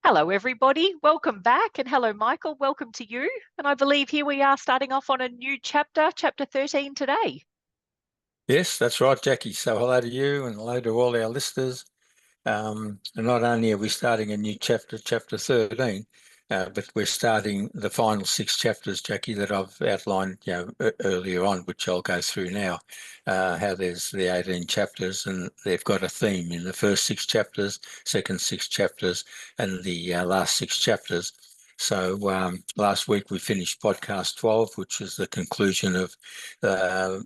Hello, everybody. Welcome back. And hello, Michael. Welcome to you. And I believe here we are starting off on a new chapter, chapter 13 today. Yes, that's right, Jackie. So hello to you and hello to all our listeners. And not only are we starting a new chapter, chapter 13, but we're starting the final 6 chapters, Jackie, that I've outlined earlier on, which I'll go through now, how there's the 18 chapters and they've got a theme in the first 6 chapters, second 6 chapters, and the last 6 chapters. So last week we finished podcast 12, which is the conclusion of the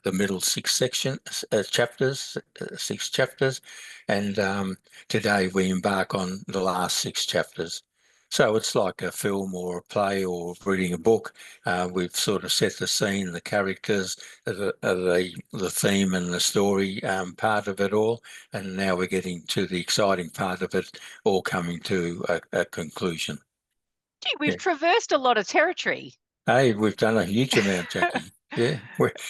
middle 6 chapters, 6 chapters. And today we embark on the last 6 chapters. So it's like a film or a play or reading a book. We've sort of set the scene, the characters, the theme and the story part of it all. And now we're getting to the exciting part of it, all coming to a conclusion. Gee, we've traversed a lot of territory. Hey, we've done a huge amount, Jackie. Yeah.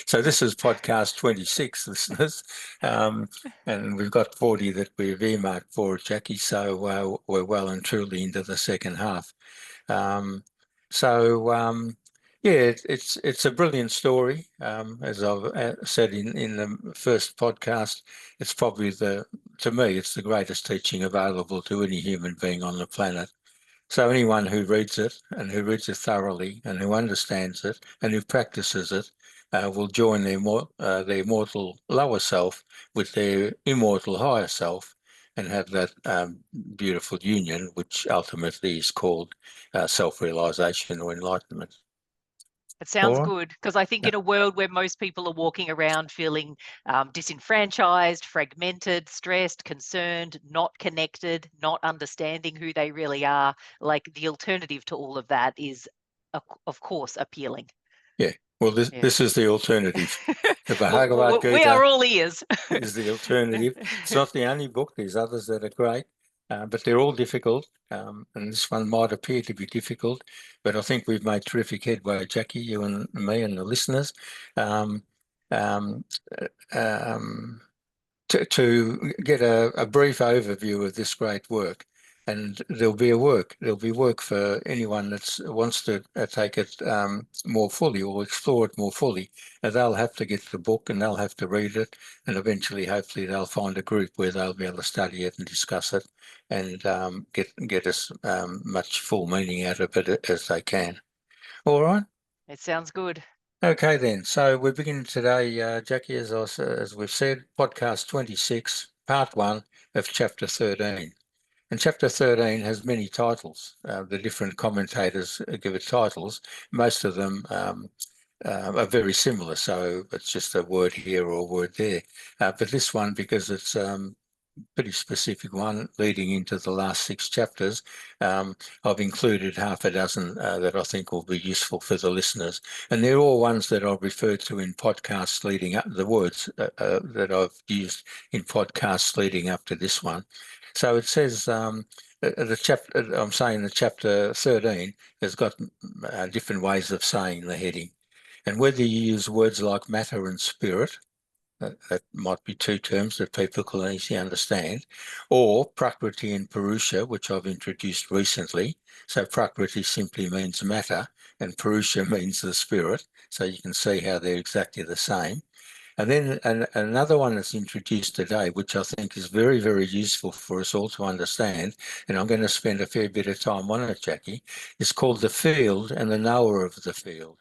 So this is podcast 26, listeners, and we've got 40 that we've earmarked for, Jackie. So we're well and truly into the second half. Yeah, it's a brilliant story. As I've said in the first podcast, it's probably to me, it's the greatest teaching available to any human being on the planet. So anyone who reads it and who reads it thoroughly and who understands it and who practices it will join their mortal lower self with their immortal higher self and have that beautiful union, which ultimately is called self-realization or enlightenment. It sounds good, because I think in a world where most people are walking around feeling disenfranchised, fragmented, stressed, concerned, not connected, not understanding who they really are, like the alternative to all of that is, of course, appealing. Yeah. Well, this is the alternative. The Bhagavad Gita, we are all ears. is the alternative. It's not the only book. There's others that are great. But they're all difficult, and this one might appear to be difficult, but I think we've made terrific headway, Jackie, you and me and the listeners, to get a brief overview of this great work. And there'll be work for anyone that wants to take it more fully or explore it more fully. And they'll have to get the book and they'll have to read it, and eventually, hopefully, they'll find a group where they'll be able to study it and discuss it and get as much full meaning out of it as they can. All right. It sounds good. Okay, then. So we're beginning today, Jackie, as we've said, podcast 26, part 1 of chapter 13. And chapter 13 has many titles. The different commentators give it titles. Most of them are very similar, so it's just a word here or a word there. But this one, because it's pretty specific one leading into the last 6 chapters, I've included half a dozen that I think will be useful for the listeners. And they're all ones that I've referred to in podcasts leading up, the words that I've used in podcasts leading up to this one. So it says the chapter 13 has got different ways of saying the heading. And whether you use words like matter and spirit, that might be 2 terms that people can easily understand, or Prakriti and Purusha, which I've introduced recently. So Prakriti simply means matter and Purusha means the spirit. So you can see how they're exactly the same. And then another one that's introduced today, which I think is very, very useful for us all to understand, and I'm going to spend a fair bit of time on it, Jackie, is called the field and the knower of the field.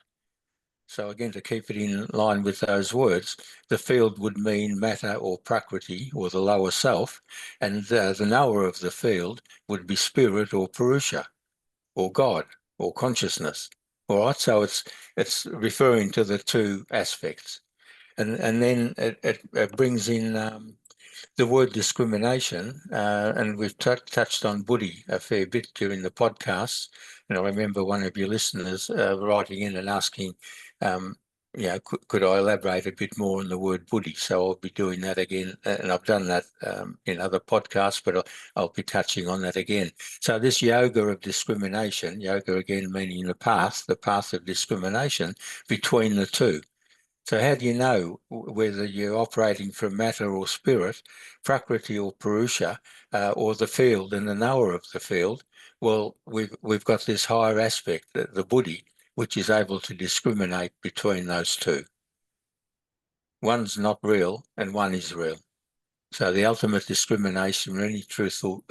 So again, to keep it in line with those words, the field would mean matter or prakriti or the lower self, and the knower of the field would be spirit or purusha or God or consciousness. All right, so it's referring to the 2 aspects. And then it brings in the word discrimination, and we've touched on buddhi a fair bit during the podcast. And I remember one of your listeners writing in and asking, could I elaborate a bit more on the word buddhi? So I'll be doing that again, and I've done that in other podcasts, but I'll be touching on that again. So this yoga of discrimination, yoga again meaning the path of discrimination between the 2. So how do you know whether you're operating from matter or spirit, prakriti or purusha, or the field and the knower of the field? Well, we've got this higher aspect, the buddhi, which is able to discriminate between those two. One's not real and one is real. So the ultimate discrimination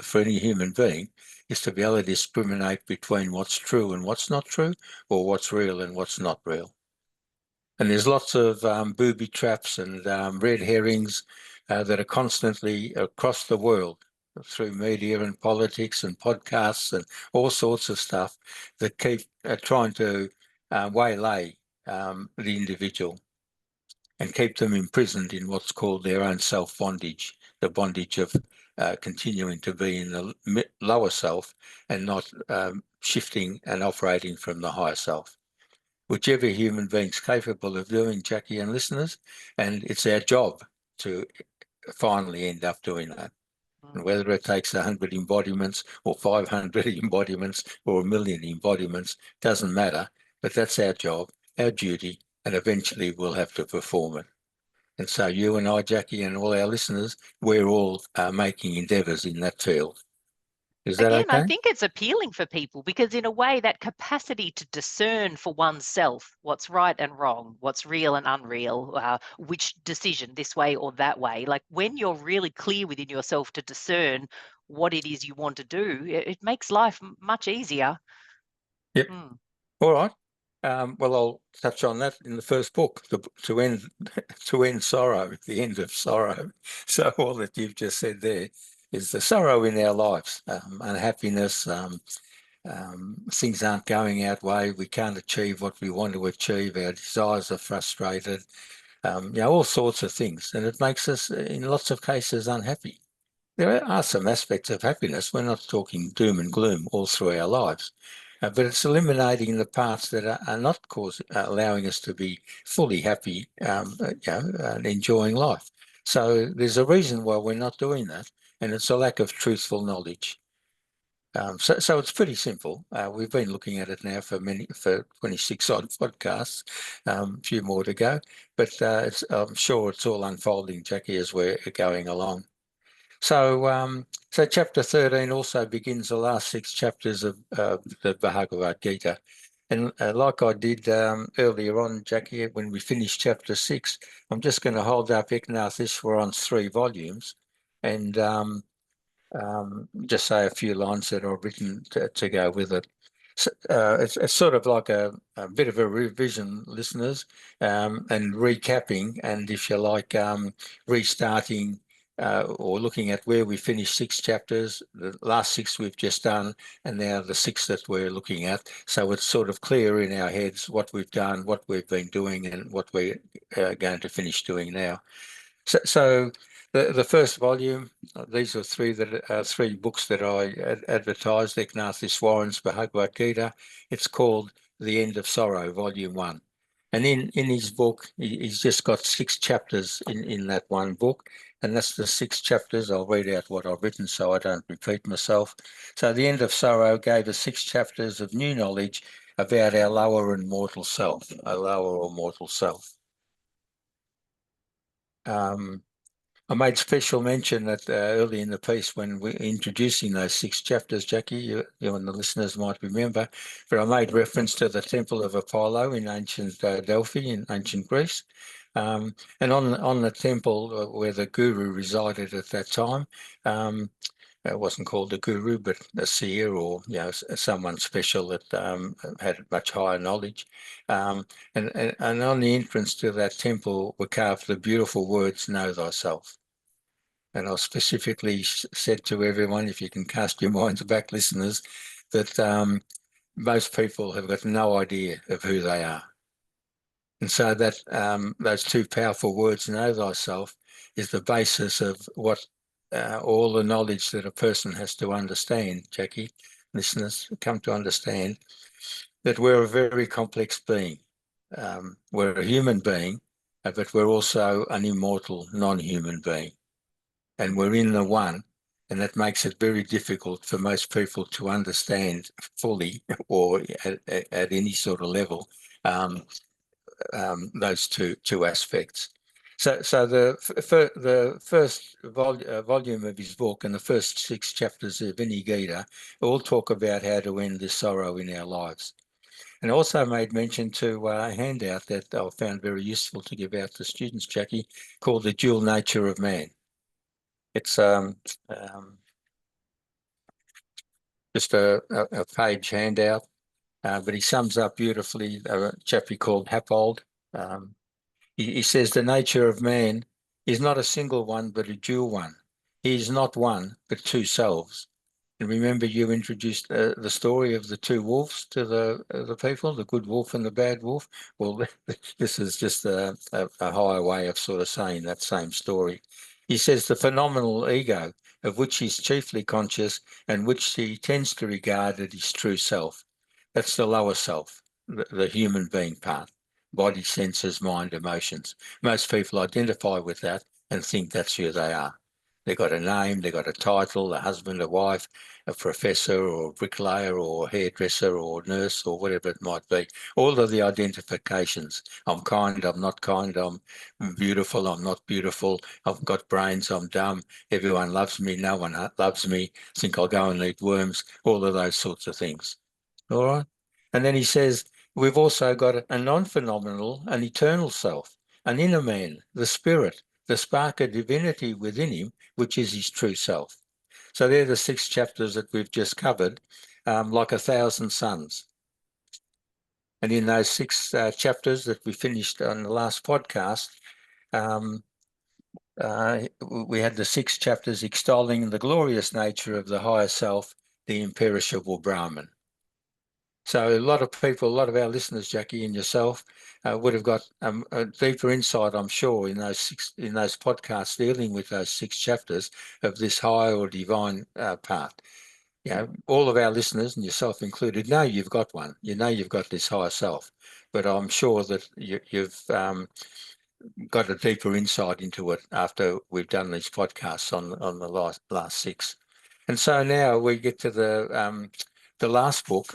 for any human being is to be able to discriminate between what's true and what's not true, or what's real and what's not real. And there's lots of booby traps and red herrings that are constantly across the world through media and politics and podcasts and all sorts of stuff that keep trying to waylay the individual and keep them imprisoned in what's called their own self-bondage, the bondage of continuing to be in the lower self and not shifting and operating from the higher self, which every human being's capable of doing, Jackie and listeners, and it's our job to finally end up doing that. And whether it takes 100 embodiments or 500 embodiments or 1,000,000 embodiments, doesn't matter, but that's our job, our duty, and eventually we'll have to perform it. And so you and I, Jackie, and all our listeners, we're all making endeavours in that field. Is that Again, okay? I think it's appealing for people because in a way that capacity to discern for oneself what's right and wrong, what's real and unreal, which decision this way or that way, like when you're really clear within yourself to discern what it is you want to do, it makes life much easier. Yep. All right. Well, I'll touch on that in the first book, to end sorrow, the end of sorrow. So all that you've just said there is the sorrow in our lives, unhappiness, things aren't going our way, we can't achieve what we want to achieve, our desires are frustrated, all sorts of things. And it makes us, in lots of cases, unhappy. There are some aspects of happiness. We're not talking doom and gloom all through our lives. But it's eliminating the parts that are not allowing us to be fully happy, and enjoying life. So there's a reason why we're not doing that, and it's a lack of truthful knowledge. So it's pretty simple. We've been looking at it now for 26 odd podcasts, a few more to go, but I'm sure it's all unfolding, Jackie, as we're going along. So chapter 13 also begins the last 6 chapters of the Bhagavad Gita. And like I did earlier on, Jackie, when we finished chapter 6, I'm just going to hold up Eknath 3 volumes and just say a few lines that are written to go with it. So, it's sort of like a bit of a revision, listeners, and recapping, and if you like, restarting or looking at where we finished 6 chapters, the last 6 we've just done, and now the 6 that we're looking at. So it's sort of clear in our heads what we've done, what we've been doing, and what we're going to finish doing now. So the first volume, these are 3 books that I advertised, Eknath Bhagavad Gita. It's called The End of Sorrow, Volume 1. And in his book, he's just got 6 chapters in that one book. And that's the 6 chapters. I'll read out what I've written so I don't repeat myself. So The End of Sorrow gave us 6 chapters of new knowledge about our lower and mortal self, our lower or mortal self. I made special mention that early in the piece when we're introducing those 6 chapters, Jackie, you and the listeners might remember, but I made reference to the Temple of Apollo in ancient Delphi in ancient Greece. And on the temple where the guru resided at that time, it wasn't called a guru, but a seer, or someone special that had much higher knowledge. And on the entrance to that temple were carved the beautiful words, "Know thyself." And I specifically said to everyone, if you can cast your minds back, listeners, that most people have got no idea of who they are. And so that those 2 powerful words, "Know thyself," is the basis of what all the knowledge that a person has to understand, Jackie, listeners, come to understand that we're a very complex being. We're a human being, but we're also an immortal, non-human being. And we're in the one, and that makes it very difficult for most people to understand fully or at any sort of level those two aspects. So the first volume of his book and the first 6 chapters of any Gita all talk about how to end this sorrow in our lives. And also made mention to a handout that I found very useful to give out to students, Jackie, called The Dual Nature of Man. It's just a page handout, but he sums up beautifully a chapter called Happold. He says the nature of man is not a single one, but a dual one. He is not one, but two selves. And remember, you introduced the story of the 2 wolves to the people, the good wolf and the bad wolf. Well, this is just a higher way of sort of saying that same story. He says the phenomenal ego, of which he's chiefly conscious and which he tends to regard as his true self. That's the lower self, the human being part, body, senses, mind, emotions. Most people identify with that and think that's who they are. They've got a name, they've got a title, a husband, a wife, a professor or a bricklayer or a hairdresser or nurse or whatever it might be. All of the identifications. I'm kind, I'm not kind, I'm beautiful, I'm not beautiful, I've got brains, I'm dumb, everyone loves me, no one loves me, think I'll go and eat worms, all of those sorts of things. All right? And then he says, we've also got a non-phenomenal, an eternal self, an inner man, the spirit, the spark of divinity within him, which is his true self. So they're the 6 chapters that we've just covered, like 1,000 suns. And in those 6 chapters that we finished on the last podcast, we had the 6 chapters extolling the glorious nature of the higher self, the imperishable Brahman. So a lot of people, a lot of our listeners, Jackie, and yourself, would have got a deeper insight, I'm sure, in those podcasts dealing with those 6 chapters of this higher or divine part. You know, all of our listeners, and yourself included, know you've got one. You know you've got this higher self, but I'm sure that you've got a deeper insight into it after we've done these podcasts on the last 6. And so now we get to the last book.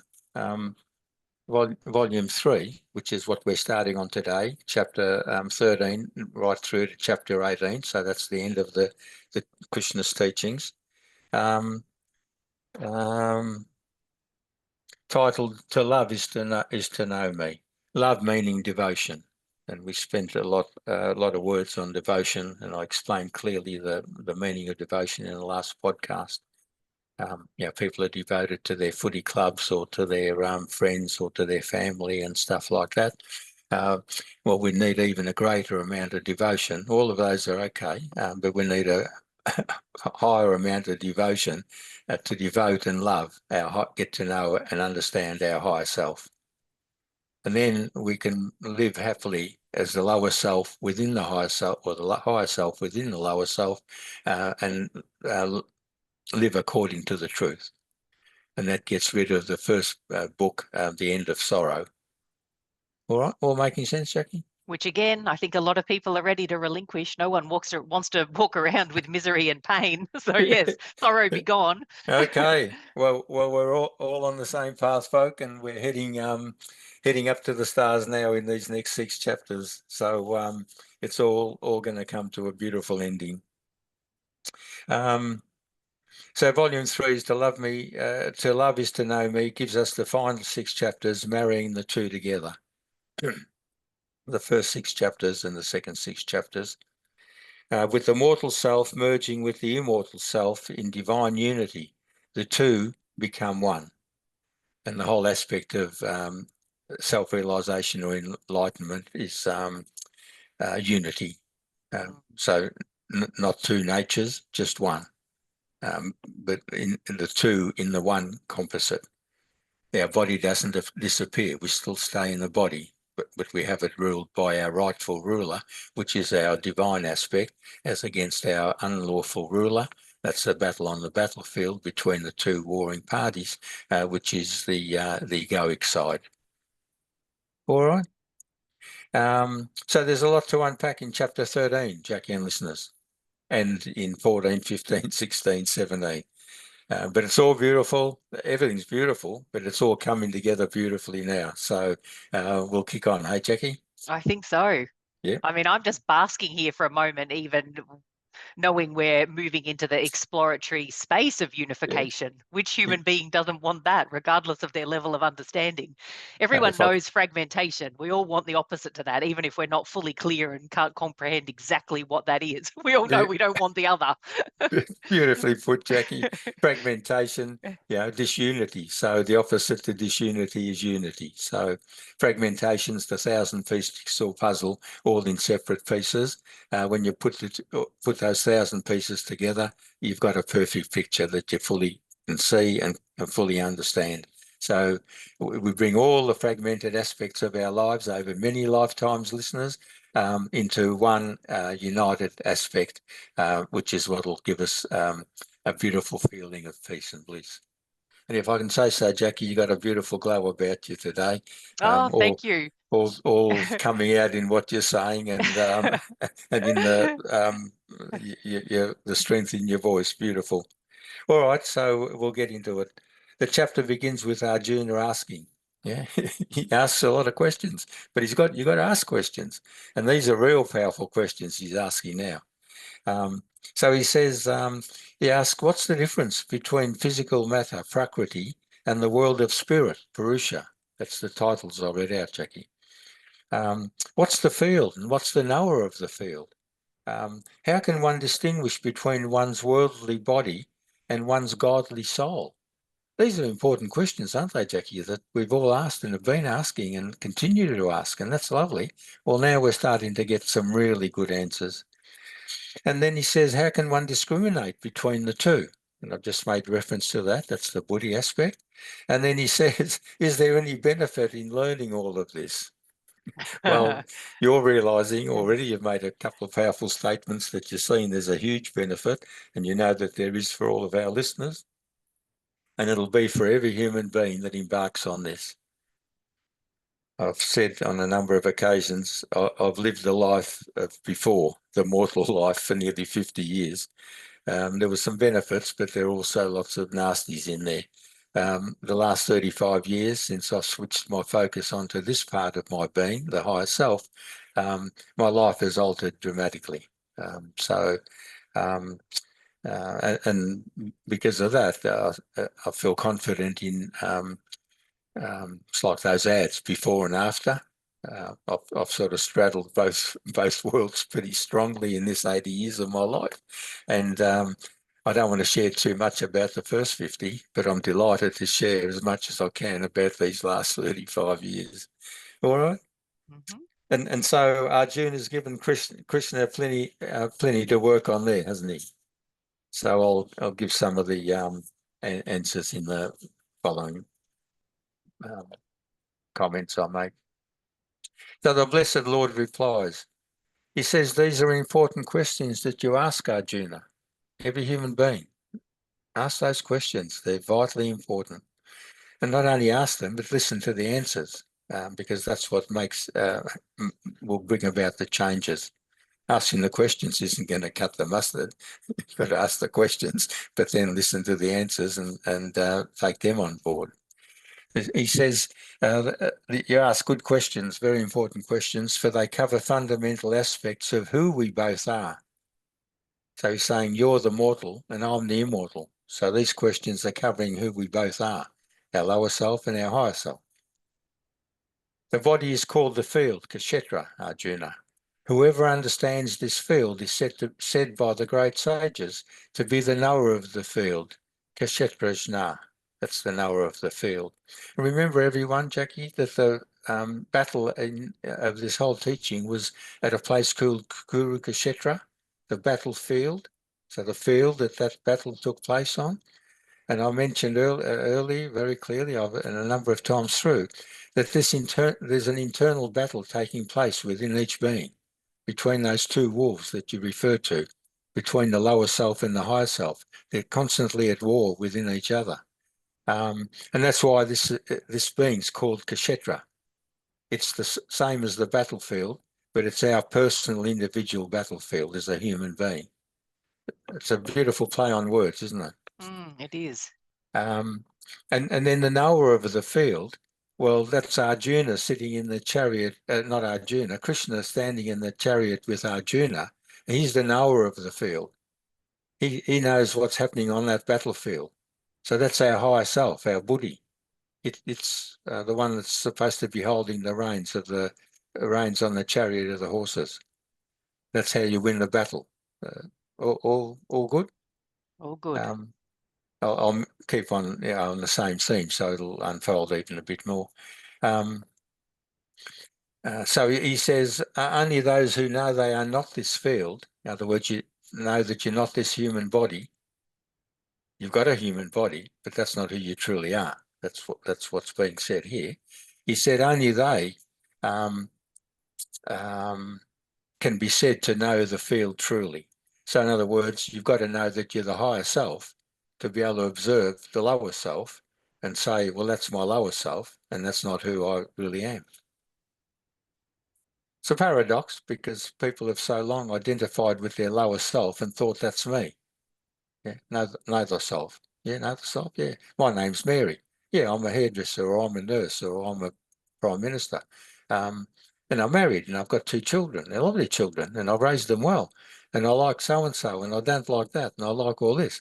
Volume 3, which is what we're starting on today, chapter 13, right through to chapter 18. So that's the end of the Krishna's teachings. Titled "To Love is to Know Me." Love meaning devotion, and we spent a lot of words on devotion, and I explained clearly the meaning of devotion in the last podcast. People are devoted to their footy clubs or to their friends or to their family and stuff like that. Well, we need even a greater amount of devotion. All of those are okay, but we need a higher amount of devotion to devote and love get to know and understand our higher self. And then we can live happily as the lower self within the higher self, or the higher self within the lower self, and live according to the truth. And that gets rid of the first book, The End of Sorrow. All right, all making sense, Jackie? Which again, I think a lot of people are ready to relinquish. No one wants to walk around with misery and pain. So yes, sorrow be gone. Okay. Well, we're all on the same path, folk, and we're heading up to the stars now in these next 6 chapters. So it's all going to come to a beautiful ending. So volume 3 is to love me, to love is to know me, gives us the final 6 chapters, marrying the 2 together. The first 6 chapters and the second 6 chapters. With the mortal self merging with the immortal self in divine unity, the 2 become one. And the whole aspect of self-realization or enlightenment is unity. So not 2 natures, just one. But in the 2 in the one composite. Our body doesn't disappear. We still stay in the body, but we have it ruled by our rightful ruler, which is our divine aspect, as against our unlawful ruler. That's a battle on the battlefield between the 2 warring parties, which is the egoic side. All right. So there's a lot to unpack in chapter 13, Jackie and listeners, and in 14, 15, 16, 17. But it's all beautiful. Everything's beautiful, but it's all coming together beautifully now. So we'll kick on. Hey, Jackie? I think so. Yeah. I mean, I'm just basking here for a moment, even knowing we're moving into the exploratory space of unification. Which human being doesn't want that, regardless of their level of understanding? Everyone If I knows fragmentation. We all want the opposite to that, even if we're not fully clear and can't comprehend exactly what that is. We all know we don't want the other. Beautifully put, Jackie. Fragmentation, disunity. So the opposite to disunity is unity. So fragmentation's the 1,000-piece jigsaw puzzle, all in separate pieces. When you put those 1,000 pieces together, you've got a perfect picture that you fully can see and fully understand. So we bring all the fragmented aspects of our lives over many lifetimes, listeners, into one united aspect, which is what will give us a beautiful feeling of peace and bliss. And if I can say so, Jackie, you got a beautiful glow about you today. Oh, thank you. All coming out in what you're saying, and and in the the strength in your voice. Beautiful. All right, so we'll get into it. The chapter begins with Arjuna asking. Yeah, he asks a lot of questions, but you got to ask questions, and these are real powerful questions he's asking now. So he says, he asks, what's the difference between physical matter, Prakriti, and the world of spirit, Purusha? That's the titles I read out, Jackie. What's the field and what's the knower of the field? How can one distinguish between one's worldly body and one's godly soul? These are important questions, aren't they, Jackie, that we've all asked and have been asking and continue to ask, and that's lovely. Well, now we're starting to get some really good answers. And then he says, how can one discriminate between the two? And I've just made reference to that. That's the Buddhi aspect. And then he says, is there any benefit in learning all of this? Well, you're realising already, you've made a couple of powerful statements that you're seeing there's a huge benefit, and you know that there is for all of our listeners. And it'll be for every human being that embarks on this. I've said on a number of occasions, I've lived the life of before, the mortal life, for nearly 50 years. There were some benefits, but there are also lots of nasties in there. The last 35 years since I've switched my focus onto this part of my being, the higher self, my life has altered dramatically. And because of that, I feel confident in it's like those ads, before and after. I've sort of straddled both worlds pretty strongly in this 80 years of my life, and I don't want to share too much about the first 50, but I'm delighted to share as much as I can about these last 35 years. All right. Mm-hmm. And so Arjuna has given Krishna plenty to work on there, hasn't he? So I'll give some of the answers in the following comments I make. So the Blessed Lord replies. He says, these are important questions that you ask, Arjuna. Every human being. Ask those questions. They're vitally important. And not only ask them, but listen to the answers, because that's what will bring about the changes. Asking the questions isn't going to cut the mustard. You've got to ask the questions, but then listen to the answers and take them on board. He says, you ask good questions, very important questions, for they cover fundamental aspects of who we both are. So he's saying you're the mortal and I'm the immortal. So these questions are covering who we both are, our lower self and our higher self. The body is called the field, Kshetra, Arjuna. Whoever understands this field is said by the great sages to be the knower of the field, Kshetrajna. That's the knower of the field. And remember, everyone, Jackie, that the battle of this whole teaching was at a place called Kurukshetra, the battlefield. So the field that battle took place on. And I mentioned early, very clearly, and a number of times through, that there's an internal battle taking place within each being, between those two wolves that you refer to, between the lower self and the higher self. They're constantly at war within each other. And that's why this being's called Kshetra. It's the same as the battlefield, but it's our personal individual battlefield as a human being. It's a beautiful play on words, isn't it? It is. And then the knower of the field, Well, that's Arjuna sitting in the chariot, not Arjuna, Krishna standing in the chariot with Arjuna. He's the knower of the field. He knows what's happening on that battlefield. So that's our higher self, our buddhi. It's the one that's supposed to be holding the reins on the chariot of the horses. That's how you win the battle. All good? All good. I'll keep on on the same theme, so it'll unfold even a bit more. So he says, only those who know they are not this field, in other words, you know that you're not this human body. You've got a human body, but that's not who you truly are. That's what's being said here. He said only they can be said to know the field truly. So in other words, you've got to know that you're the higher self to be able to observe the lower self and say, well, that's my lower self, and that's not who I really am. It's a paradox because people have so long identified with their lower self and thought that's me. Yeah, know thyself. Yeah, know thyself. Yeah, my name's Mary. Yeah, I'm a hairdresser, or I'm a nurse, or I'm a prime minister. And I'm married, and I've got 2 children. They're lovely children, and I've raised them well. And I like so and so, and I don't like that, and I like all this.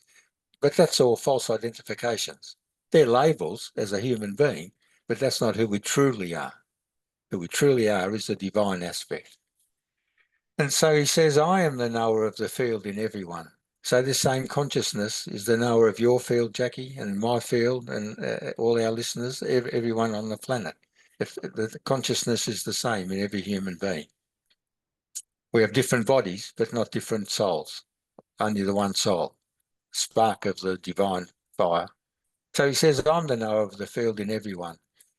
But that's all false identifications. They're labels as a human being, but that's not who we truly are. Who we truly are is the divine aspect. And so he says, I am the knower of the field in everyone. So this same consciousness is the knower of your field, Jackie, and my field, and all our listeners, everyone on the planet. If the consciousness is the same in every human being. We have different bodies, but not different souls. Only the one soul, spark of the divine fire. So he says, I'm the knower of the field in everyone.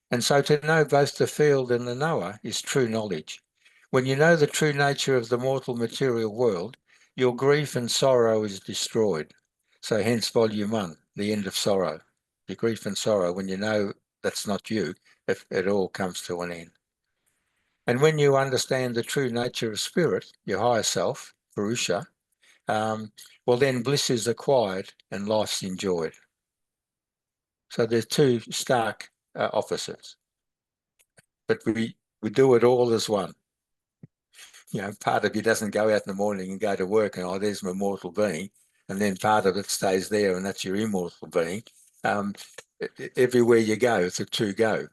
And so to know both the field and the knower is true knowledge. When you know the true nature of the mortal material world, your grief and sorrow is destroyed. So hence volume 1, the end of sorrow. Your grief and sorrow, when you know that's not you, it all comes to an end. And when you understand the true nature of spirit, your higher self, Purusha, well then bliss is acquired and life's enjoyed. So there's 2 stark opposites. But we do it all as one. You know, part of you doesn't go out in the morning and go to work and, oh, there's my mortal being. And then part of it stays there and that's your immortal being. Everywhere you go, the 2 go.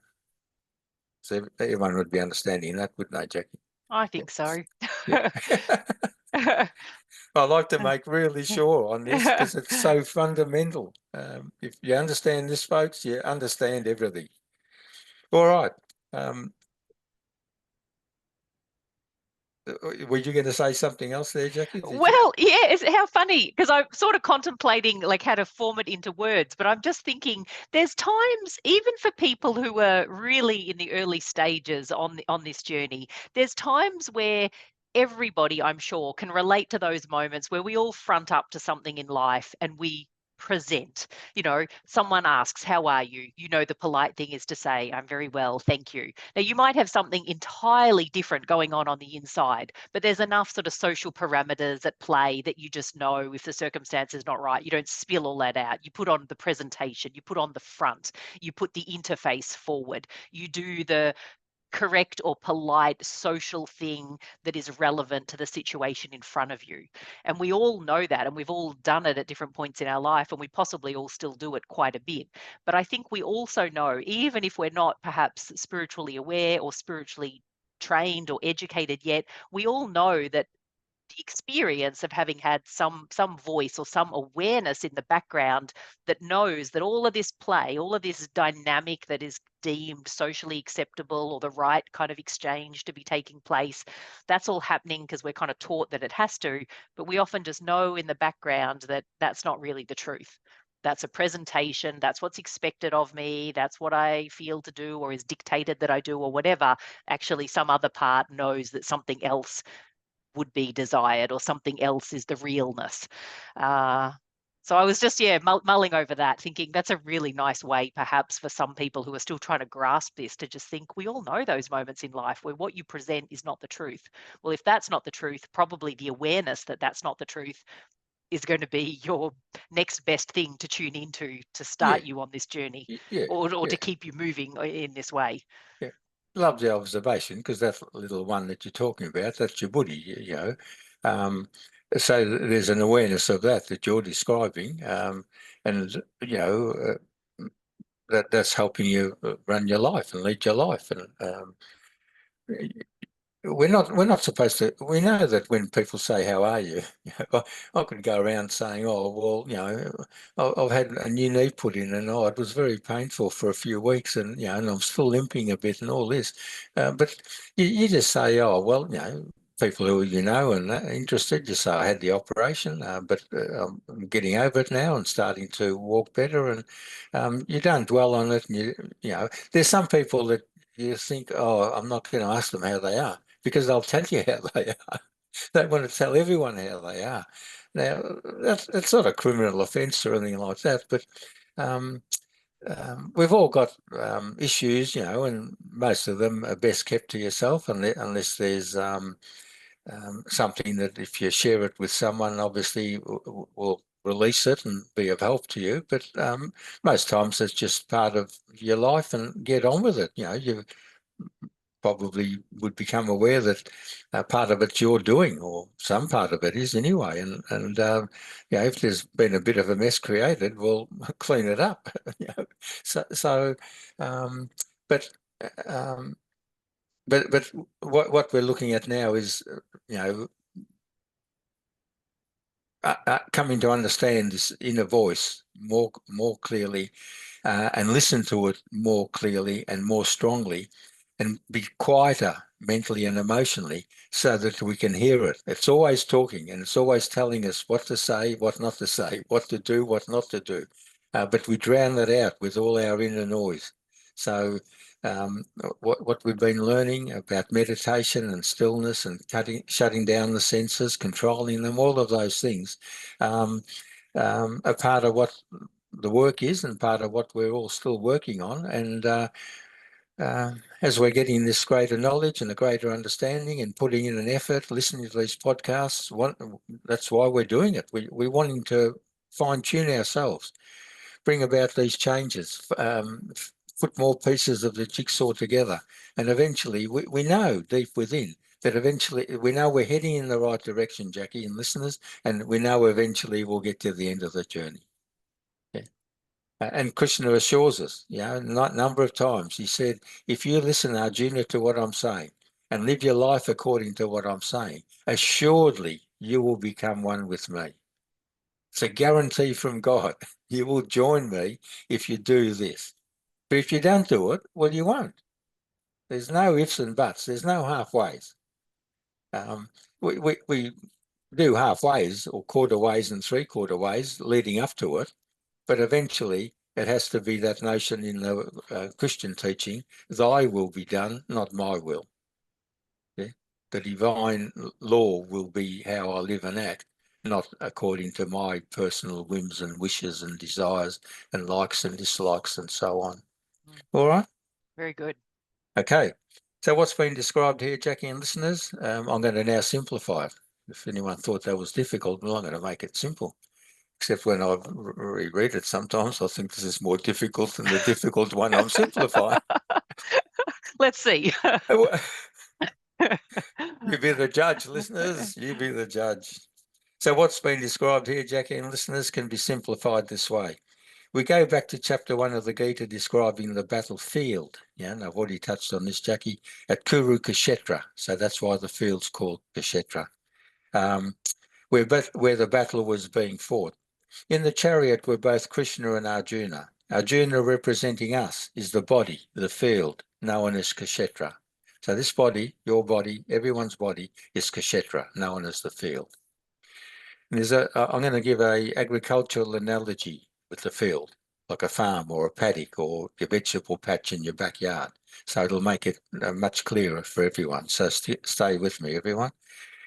So everyone would be understanding that, wouldn't they, Jackie? I think so. Yeah. I like to make really sure on this because it's so fundamental. If you understand this, folks, you understand everything. All right. Were you going to say something else there, Jackie? Well, yeah, it's how funny, because I'm sort of contemplating like how to form it into words, but I'm just thinking there's times, even for people who are really in the early stages on this journey, there's times where everybody, I'm sure, can relate to those moments where we all front up to something in life and we present. Someone asks, how are you? The polite thing is to say, I'm very well, thank you. Now, you might have something entirely different going on the inside, but there's enough sort of social parameters at play that you just know if the circumstance is not right. You don't spill all that out. You put on the presentation, you put on the front, you put the interface forward, you do the correct or polite social thing that is relevant to the situation in front of you. And we all know that, and we've all done it at different points in our life, and we possibly all still do it quite a bit. But I think we also know, even if we're not perhaps spiritually aware or spiritually trained or educated yet, we all know that the experience of having had some voice or some awareness in the background that knows that all of this play, all of this dynamic that is deemed socially acceptable or the right kind of exchange to be taking place, that's all happening because we're kind of taught that it has to, but we often just know in the background that that's not really the truth. That's a presentation, that's what's expected of me, that's what I feel to do or is dictated that I do or whatever. Actually, some other part knows that something else would be desired or something else is the realness. So I was just, mulling over that, thinking that's a really nice way, perhaps, for some people who are still trying to grasp this, to just think we all know those moments in life where what you present is not the truth. Well, if that's not the truth, probably the awareness that that's not the truth is going to be your next best thing to tune into to start you on this journey, or to keep you moving in this way. Yeah, love the observation, because that little one that you're talking about, that's your buddhi, you know. So there's an awareness of that you're describing, and you know, that's helping you run your life and lead your life. And we're not supposed to. We know that when people say, "How are you?" You know, I could go around saying, "Oh, well, you know, I've had a new knee put in, and it was very painful for a few weeks, and you know, and I'm still limping a bit, and all this." But you just say, "Oh, well, you know." People who you know and interested, just say, "I had the operation, but I'm getting over it now and starting to walk better." And you don't dwell on it. And you know, there's some people that you think, "Oh, I'm not going to ask them how they are," because they'll tell you how they are. They want to tell everyone how they are. Now, that's not a criminal offence or anything like that, but we've all got issues, you know, and most of them are best kept to yourself unless there's something that if you share it with someone, obviously will release it and be of help to you. But most times it's just part of your life, and get on with it. You know, you probably would become aware that part of it's you're doing, or some part of it is anyway. And you know, if there's been a bit of a mess created, we'll clean it up. You know, so but um, but what we're looking at now is, you know, coming to understand this inner voice more clearly, and listen to it more clearly and more strongly, and be quieter mentally and emotionally, so that we can hear it. It's always talking, and it's always telling us what to say, what not to say, what to do, what not to do. But we drown that out with all our inner noise. So um, what we've been learning about meditation and stillness and shutting down the senses, controlling them, all of those things, are part of what the work is, and part of what we're all still working on. And as we're getting this greater knowledge and a greater understanding and putting in an effort, listening to these podcasts, that's why we're doing it. We're wanting to fine tune ourselves, bring about these changes, put more pieces of the jigsaw together. And eventually we know deep within that eventually we know we're heading in the right direction, Jackie and listeners, and we know eventually we'll get to the end of the journey. Yeah. And Krishna assures us, you know, a number of times, he said, if you listen, Arjuna, to what I'm saying and live your life according to what I'm saying, assuredly you will become one with me. It's a guarantee from God. You will join me if you do this. But if you don't do it, well, you won't. There's no ifs and buts. There's no halfways. We do halfways or quarter ways and three-quarter ways leading up to it, but eventually it has to be that notion in the Christian teaching, thy will be done, not my will. Yeah? The divine law will be how I live and act, not according to my personal whims and wishes and desires and likes and dislikes and so on. All right? Very good. Okay. So what's been described here, Jackie and listeners, I'm going to now simplify it. If anyone thought that was difficult, well, I'm going to make it simple. Except when I reread it, sometimes I think this is more difficult than the difficult one I'm simplifying. Let's see. You be the judge, listeners. You be the judge. So what's been described here, Jackie and listeners, can be simplified this way. We go back to chapter 1 of the Gita describing the battlefield. Yeah, and I've already touched on this, Jackie, at Kurukshetra. So that's why the field's called Kshetra, where the battle was being fought. In the chariot were both Krishna and Arjuna. Arjuna, representing us, is the body, the field, known as Kshetra. So this body, your body, everyone's body, is Kshetra, known as the field. And I'm going to give a agricultural analogy with the field, like a farm or a paddock or your vegetable patch in your backyard. So it'll make it much clearer for everyone. So stay with me, everyone.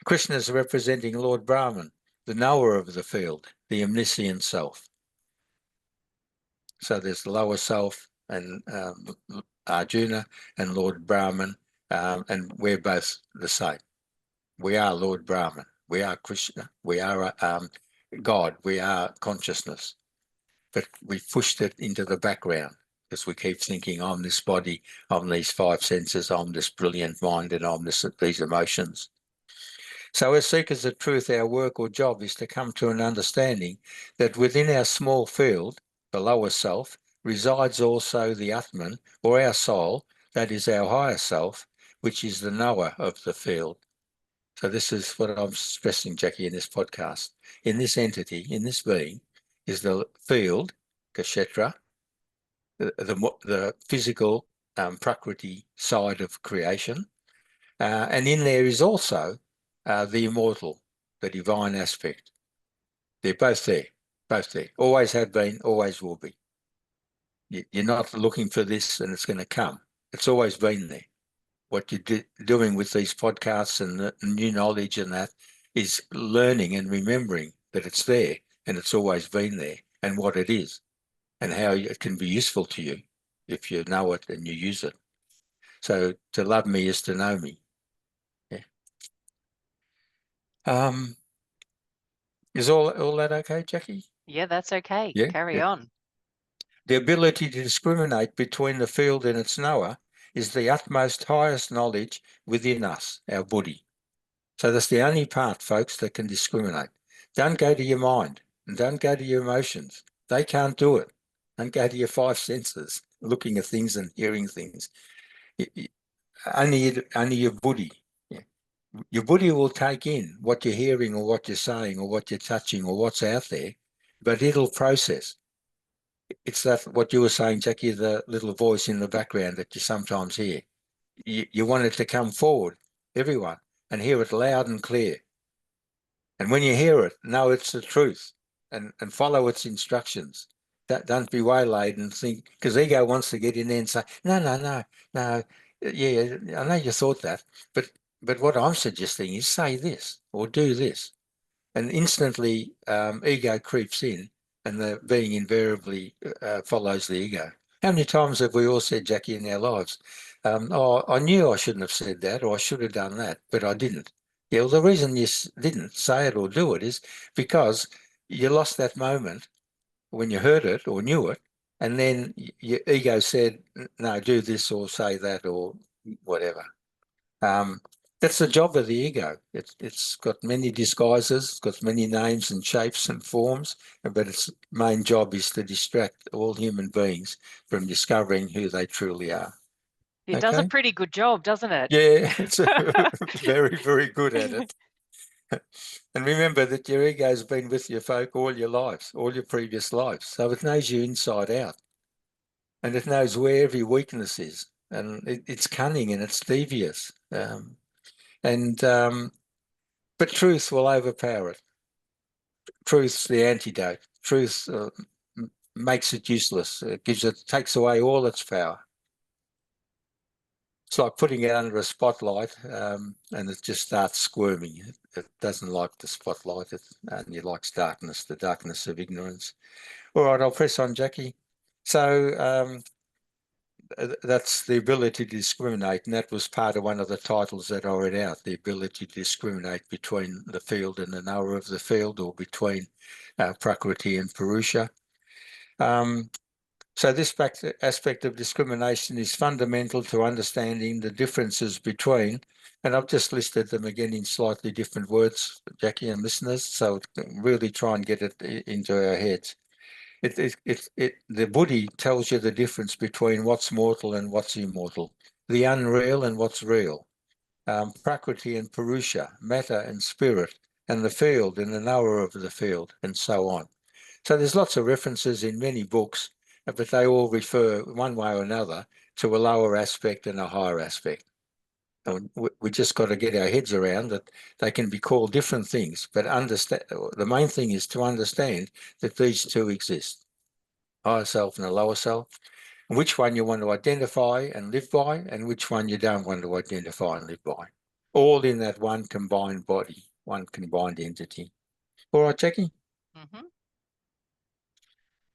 Krishna is representing Lord Brahman, the knower of the field, the omniscient self. So there's the lower self and Arjuna and Lord Brahman, and we're both the same. We are Lord Brahman. We are Krishna. We are God, we are consciousness, but we've pushed it into the background because we keep thinking, I'm this body, I'm these five senses, I'm this brilliant mind, and I'm these emotions. So as seekers of truth, our work or job is to come to an understanding that within our small field, the lower self, resides also the Atman, or our soul, that is our higher self, which is the knower of the field. So this is what I'm stressing, Jackie, in this podcast. In this entity, in this being, is the field, Kshetra, the physical Prakriti side of creation, and in there is also the immortal, the divine aspect. They're both there, always have been, always will be. You're not looking for this and it's going to come. It's always been there. What you're doing with these podcasts and the new knowledge and that is learning and remembering that it's there and it's always been there and what it is and how it can be useful to you if you know it and you use it. So to love me is to know me. Yeah. Is all that okay, Jackie? Yeah, that's okay. Yeah. Carry Yeah. on. The ability to discriminate between the field and its knower is the utmost highest knowledge within us, our buddhi. So that's the only part, folks, that can discriminate. Don't go to your mind and don't go to your emotions. They can't do it. Don't go to your five senses, looking at things and hearing things. Only your buddhi. Yeah. Your buddhi will take in what you're hearing or what you're saying or what you're touching or what's out there, but it'll process. It's that what you were saying, Jackie, the little voice in the background that you sometimes hear. You want it to come forward, everyone, and hear it loud and clear. And when you hear it, know it's the truth and follow its instructions. Don't be waylaid and think, because ego wants to get in there and say, no. Yeah, I know you thought that, but what I'm suggesting is say this or do this. And instantly ego creeps in and the being invariably follows the ego. How many times have we all said, Jackie, in our lives, oh, I knew I shouldn't have said that or I should have done that, but I didn't. Yeah, well, the reason you didn't say it or do it is because you lost that moment when you heard it or knew it, and then your ego said, no, do this or say that or whatever. That's the job of the ego. It's got many disguises, it's got many names and shapes and forms, but its main job is to distract all human beings from discovering who they truly are. It does a Okay? pretty good job, doesn't it? Yeah, it's very, very good at it. And remember that your ego's been with you folk all your lives, all your previous lives. So it knows you inside out. And it knows where every weakness is. And it's cunning and it's devious. But truth will overpower it. Truth's the antidote. Truth makes it useless. It takes away all its power. It's like putting it under a spotlight and it just starts squirming. It doesn't like the spotlight. It only likes darkness, the darkness of ignorance. All right, I'll press on, Jackie. So that's the ability to discriminate, and that was part of one of the titles that I read out, the ability to discriminate between the field and the knower of the field, or between Prakriti and Purusha. So this aspect of discrimination is fundamental to understanding the differences between, and I've just listed them again in slightly different words, Jackie and listeners, so really try and get it into our heads. The buddhi tells you the difference between what's mortal and what's immortal, the unreal and what's real, Prakriti and Purusha, matter and spirit, and the field and the knower of the field, and so on. So there's lots of references in many books, but they all refer one way or another to a lower aspect and a higher aspect. And we just got to get our heads around that they can be called different things, but understand. The main thing is to understand that these two exist, higher self and a lower self, and which one you want to identify and live by, and which one you don't want to identify and live by. All in that one combined body, one combined entity. All right, Jackie? Mm-hmm.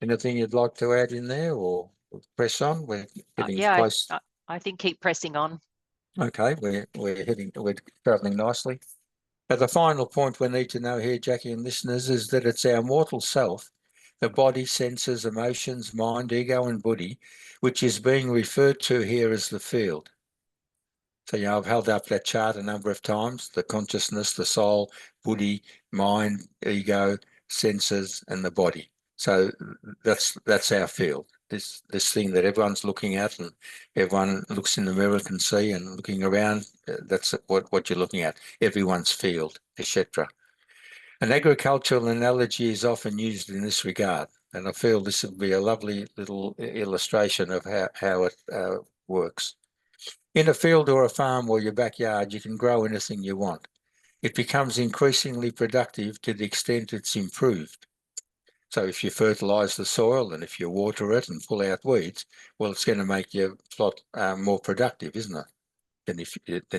Anything you'd like to add in there or press on? We're getting Yeah, close. I think keep pressing on. Okay, we're traveling nicely. But the final point we need to know here, Jackie and listeners, is that it's our mortal self, the body, senses, emotions, mind, ego, and buddhi, which is being referred to here as the field. So, I've held up that chart a number of times, the consciousness, the soul, buddhi, mind, ego, senses, and the body. So that's our field, this thing that everyone's looking at and everyone looks in the mirror can see, and looking around, that's what you're looking at, everyone's field, etc. An agricultural analogy is often used in this regard, and I feel this would be a lovely little illustration of how it works. In a field or a farm or your backyard, you can grow anything you want. It becomes increasingly productive to the extent it's improved. So if you fertilise the soil and if you water it and pull out weeds, well, it's going to make your plot more productive, isn't it, than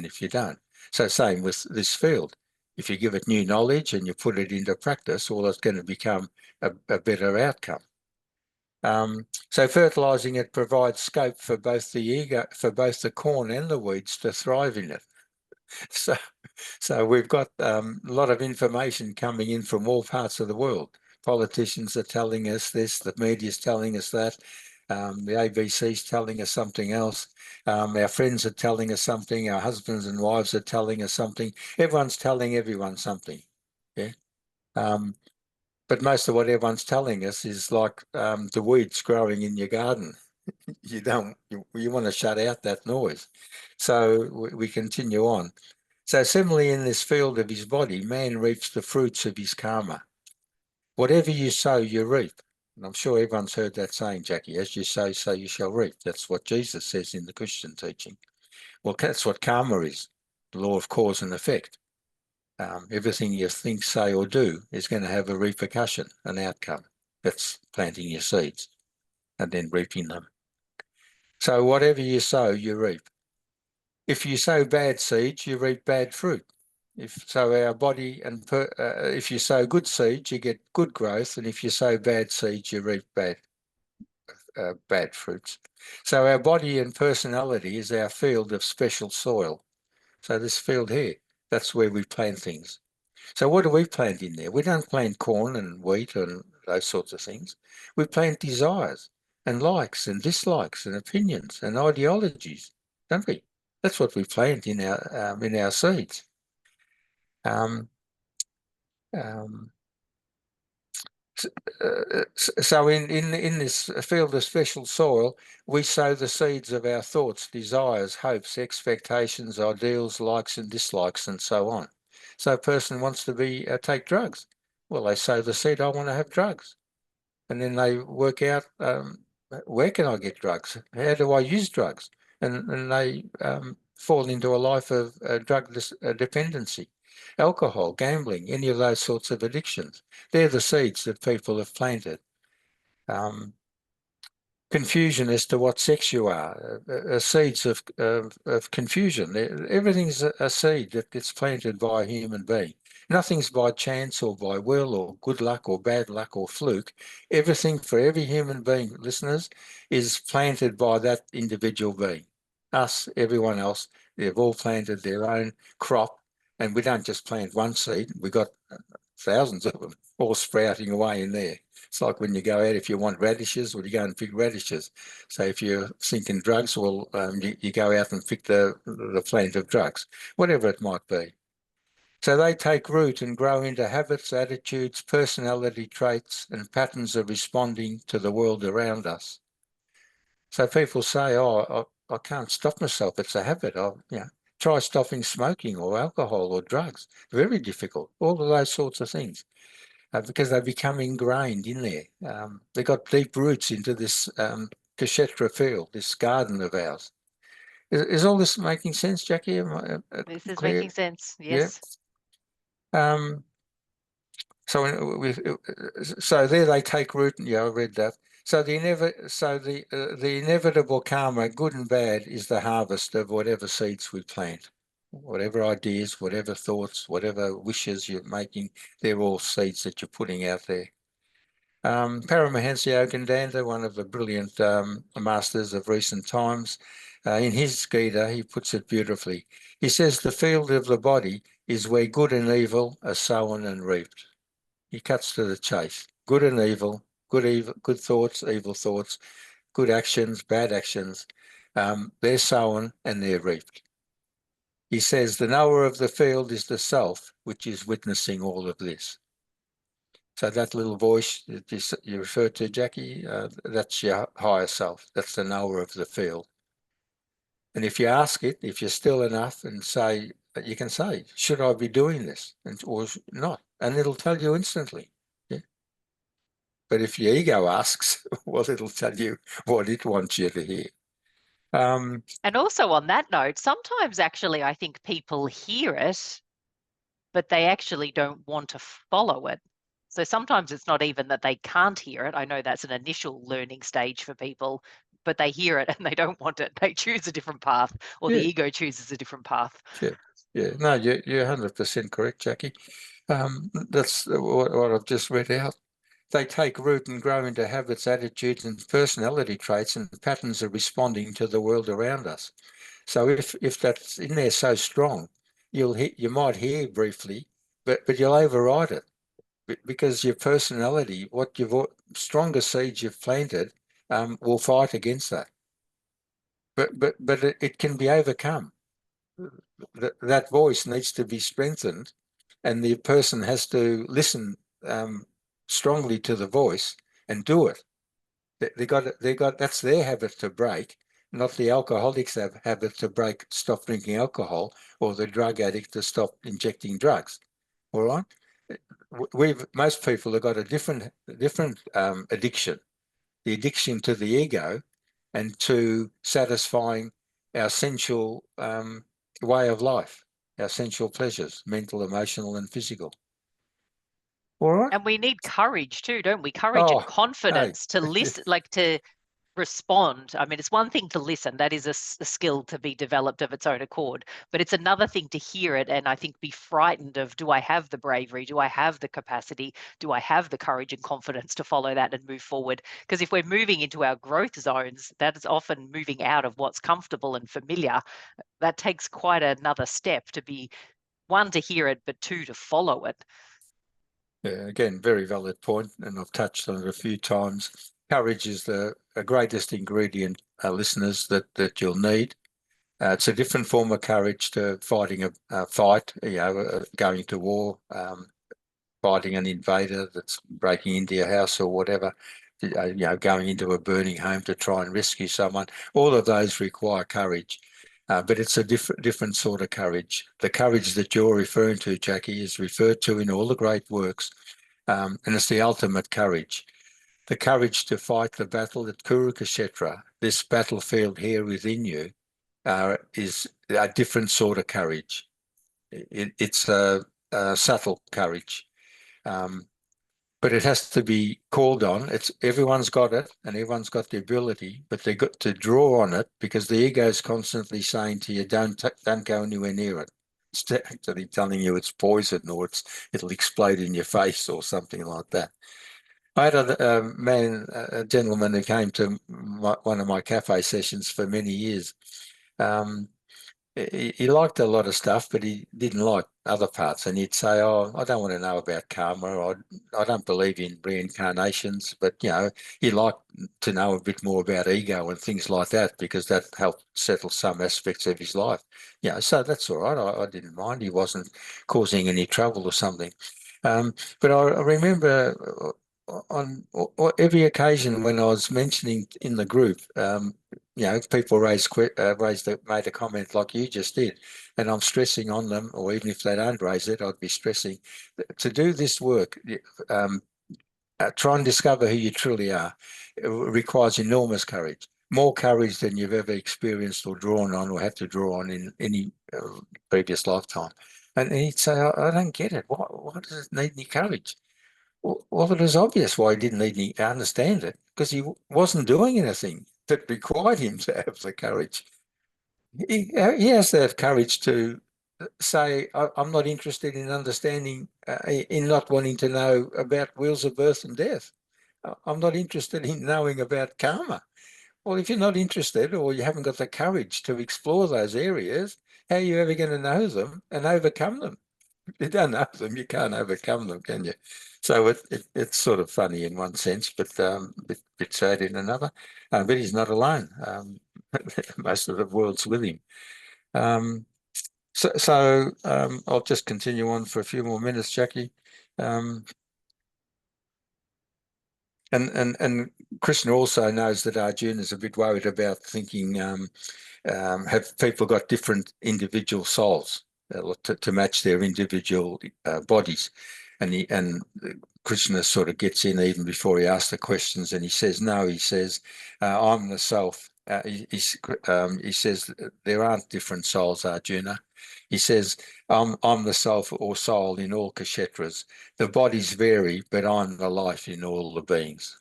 if you don't. So same with this field. If you give it new knowledge and you put it into practice, well, it's going to become a better outcome. So fertilising it provides scope for both the corn and the weeds to thrive in it. So we've got a lot of information coming in from all parts of the world. Politicians are telling us this, the media is telling us that, the ABC is telling us something else, our friends are telling us something, our husbands and wives are telling us something. Everyone's telling everyone something, yeah. But most of what everyone's telling us is like the weeds growing in your garden. You want to shut out that noise. So we continue on. So similarly, in this field of his body, man reaps the fruits of his karma. Whatever you sow, you reap. And I'm sure everyone's heard that saying, Jackie, as you sow, so you shall reap. That's what Jesus says in the Christian teaching. Well, that's what karma is, the law of cause and effect. Everything you think, say, or do is going to have a repercussion, an outcome. That's planting your seeds and then reaping them. So whatever you sow, you reap. If you sow bad seeds, you reap bad fruit. If you sow good seeds, you get good growth, and if you sow bad seeds, you reap bad fruits. So our body and personality is our field of special soil. So this field here, that's where we plant things. So what do we plant in there? We don't plant corn and wheat and those sorts of things. We plant desires and likes and dislikes and opinions and ideologies, don't we? That's what we plant in our seeds. So in this field of special soil, we sow the seeds of our thoughts, desires, hopes, expectations, ideals, likes and dislikes, and so on. So a person wants to take drugs. Well, they sow the seed, I want to have drugs. And then they work out, where can I get drugs? How do I use drugs? And they fall into a life of drug dependency. Alcohol, gambling, any of those sorts of addictions. They're the seeds that people have planted. Confusion as to what sex you are, seeds of confusion. Everything's a seed that gets planted by a human being. Nothing's by chance or by will or good luck or bad luck or fluke. Everything for every human being, listeners, is planted by that individual being. Us, everyone else, they've all planted their own crop. And we don't just plant one seed. We've got thousands of them all sprouting away in there. It's like when you go out, if you want radishes, well, you go and pick radishes. So if you're thinking drugs, well, you go out and pick the plant of drugs, whatever it might be. So they take root and grow into habits, attitudes, personality traits, and patterns of responding to the world around us. So people say, oh, I can't stop myself. It's a habit. Try stopping smoking or alcohol or drugs. Very difficult. All of those sorts of things. Because they become ingrained in there. They've got deep roots into this Kshetra field, this garden of ours. Is all this making sense, Jackie? This is making sense, yes. Yeah. So there they take root. Yeah, I read that. So the inevitable karma, good and bad, is the harvest of whatever seeds we plant. Whatever ideas, whatever thoughts, whatever wishes you're making, they're all seeds that you're putting out there. Paramahansa Yogananda, one of the brilliant masters of recent times, in his Gita, he puts it beautifully. He says the field of the body is where good and evil are sown and reaped. He cuts to the chase. Good and evil, good thoughts, evil thoughts, good actions, bad actions, they're sown and they're reaped. He says the knower of the field is the self, which is witnessing all of this. So that little voice that you referred to, Jackie, that's your higher self. That's the knower of the field. And if you ask it, if you're still enough and say, you can say, should I be doing this or not? And it'll tell you instantly. Yeah. But if your ego asks, well, it'll tell you what it wants you to hear. And also on that note, sometimes actually I think people hear it, but they actually don't want to follow it. So sometimes it's not even that they can't hear it. I know that's an initial learning stage for people, but they hear it and they don't want it. They choose a different path, or the ego chooses a different path. Sure. Yeah, no, you're 100% correct, Jackie. That's what I've just read out. They take root and grow into habits, attitudes, and personality traits and patterns of responding to the world around us. So if that's in there so strong, you might hear briefly, but you'll override it because your personality, what stronger seeds you've planted, will fight against that. But it can be overcome. That voice needs to be strengthened, and the person has to listen strongly to the voice and do it. They got that's their habit to break, not the alcoholic's habit to break, stop drinking alcohol, or the drug addict to stop injecting drugs. All right, most people have got a different addiction, the addiction to the ego and to satisfying our sensual way of life, our sensual pleasures, mental, emotional, and physical. All right. And we need courage too, don't we? Courage and confidence to listen, like to respond. I mean, it's one thing to listen, that is a skill to be developed of its own accord, but it's another thing to hear it and I think be frightened of, do I have the bravery, do I have the capacity, do I have the courage and confidence to follow that and move forward? Because if we're moving into our growth zones, that is often moving out of what's comfortable and familiar. That takes quite another step to be, one, to hear it, but two, to follow it. Yeah, again, very valid point, and I've touched on it a few times. Courage is the greatest ingredient, listeners, that you'll need. It's a different form of courage to fighting a fight, going to war, fighting an invader that's breaking into your house or whatever, going into a burning home to try and rescue someone. All of those require courage. But it's a different sort of courage. The courage that you're referring to, Jackie, is referred to in all the great works, and it's the ultimate courage. The courage to fight the battle at Kurukshetra, this battlefield here within you, is a different sort of courage. It's a subtle courage. But it has to be called on. Everyone's got it and everyone's got the ability, but they got to draw on it because the ego is constantly saying to you, don't go anywhere near it. It's actually telling you it's poison or it'll explode in your face or something like that. I had a gentleman who came to one of my cafe sessions for many years. He liked a lot of stuff, but he didn't like other parts. And he'd say, "Oh, I don't want to know about karma. I don't believe in reincarnations." But he liked to know a bit more about ego and things like that because that helped settle some aspects of his life. So that's all right. I didn't mind. He wasn't causing any trouble or something. But I remember on every occasion when I was mentioning in the group, people made a comment like you just did, and I'm stressing on them, or even if they don't raise it, I'd be stressing to do this work. Try and discover who you truly are. It requires enormous courage, more courage than you've ever experienced or drawn on or had to draw on in any previous lifetime. And he'd say, I don't get it. Why does it need any courage? Well, it was obvious why he didn't need any understand it, because he wasn't doing anything that required him to have the courage. He has to have courage to say, I'm not interested in understanding, in not wanting to know about wheels of birth and death. I'm not interested in knowing about karma. Well, if you're not interested or you haven't got the courage to explore those areas, how are you ever going to know them and overcome them? you don't know them, you can't overcome them, can you? So it's sort of funny in one sense, but bit sad in another. But he's not alone. Most of the world's with him. So I'll just continue on for a few more minutes, Jackie. And Krishna also knows that Arjuna is a bit worried about thinking, have people got different individual souls to match their individual bodies? And Krishna sort of gets in even before he asks the questions, and he says, no, he says, I'm the self. He says there aren't different souls, Arjuna. He says, I'm the self or soul in all kshetras. The bodies vary, but I'm the life in all the beings.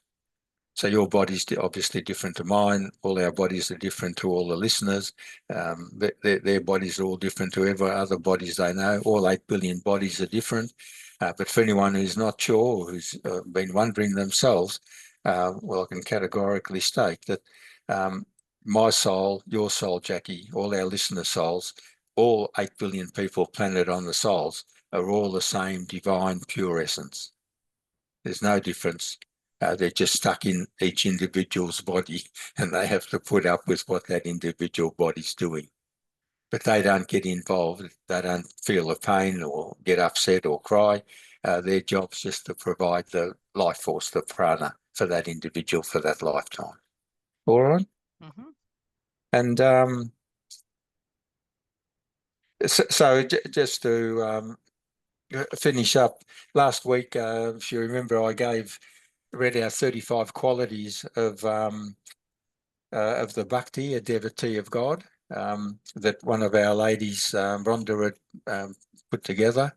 So your body's obviously different to mine. All our bodies are different to all the listeners. Their bodies are all different to every other bodies they know. All 8 billion bodies are different. But for anyone who's not sure, or who's been wondering themselves, well, I can categorically state that my soul, your soul, Jackie, all our listener souls, all 8 billion people planted on the souls are all the same divine pure essence. There's no difference. They're just stuck in each individual's body, and they have to put up with what that individual body's doing. But they don't get involved. They don't feel the pain or get upset or cry. Their job's just to provide the life force, the prana, for that individual for that lifetime. All right? Mm-hmm. And so just to finish up, last week, if you remember, I read our 35 qualities of the bhakti, a devotee of God, that one of our ladies, Rhonda, had put together.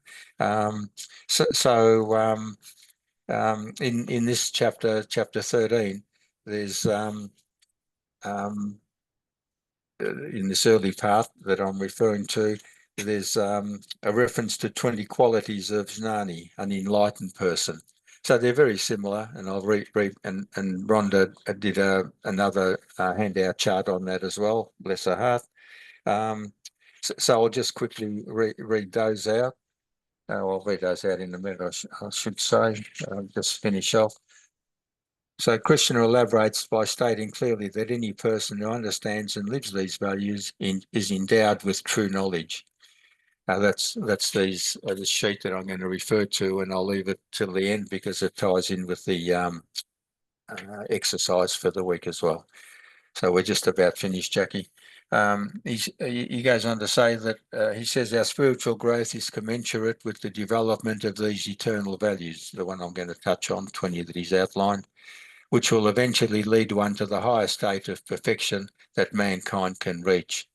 In this chapter 13, there's in this early part that I'm referring to, there's a reference to 20 qualities of Jnani, an enlightened person. So they're very similar, and I'll read and Rhonda did another handout chart on that as well, bless her heart. So I'll just quickly read those out. I'll read those out in a minute, I should say. Just finish off. So Krishna elaborates by stating clearly that any person who understands and lives these values is endowed with true knowledge. That's this sheet that I'm going to refer to, and I'll leave it till the end because it ties in with the exercise for the week as well. So we're just about finished, Jackie. He goes on to say that he says our spiritual growth is commensurate with the development of these eternal values, the one I'm going to touch on, 20 that he's outlined, which will eventually lead one to the higher state of perfection that mankind can reach.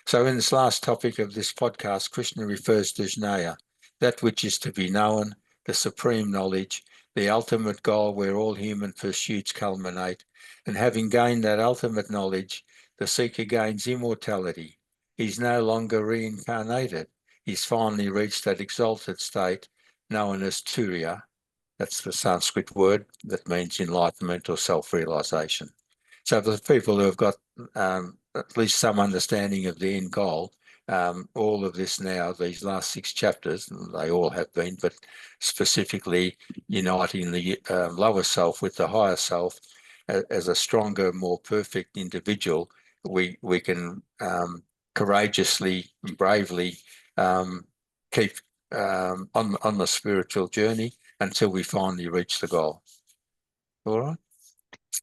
So in this last topic of this podcast, Krishna refers to Jnana, that which is to be known, the supreme knowledge, the ultimate goal where all human pursuits culminate. And having gained that ultimate knowledge, the seeker gains immortality. He's no longer reincarnated. He's finally reached that exalted state known as Turiya. That's the Sanskrit word that means enlightenment or self-realization. So for the people who have got at least some understanding of the end goal, all of this now, these last 6 chapters, they all have been, but specifically uniting the lower self with the higher self as a stronger, more perfect individual, we can courageously, bravely keep on the spiritual journey until we finally reach the goal. All right.